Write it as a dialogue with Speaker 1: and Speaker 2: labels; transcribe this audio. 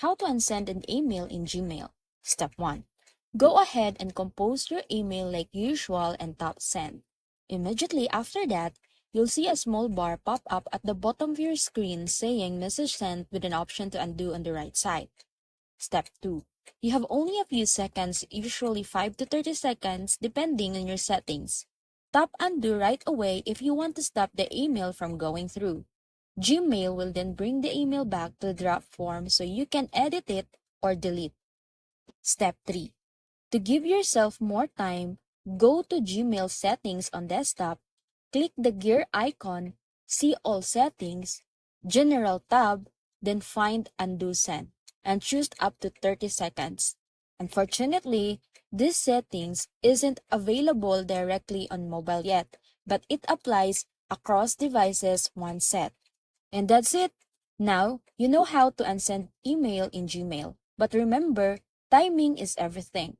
Speaker 1: How to unsend an email in Gmail. Step 1. Go ahead and compose your email like usual and tap send. Immediately after that, you'll see a small bar pop up at the bottom of your screen saying message sent with an option to undo on the right side. Step 2. You have only a few seconds, usually 5 to 30 seconds, depending on your settings. Tap undo right away if you want to stop the email from going through. Gmail will then bring the email back to the draft form so you can edit it or delete. Step 3. To give yourself more time, go to Gmail settings on desktop, click the gear icon, see all settings, general tab, then find undo send, and choose up to 30 seconds. Unfortunately, this settings isn't available directly on mobile yet, but it applies across devices once set. And that's it. Now, you know how to unsend email in Gmail. But remember, timing is everything.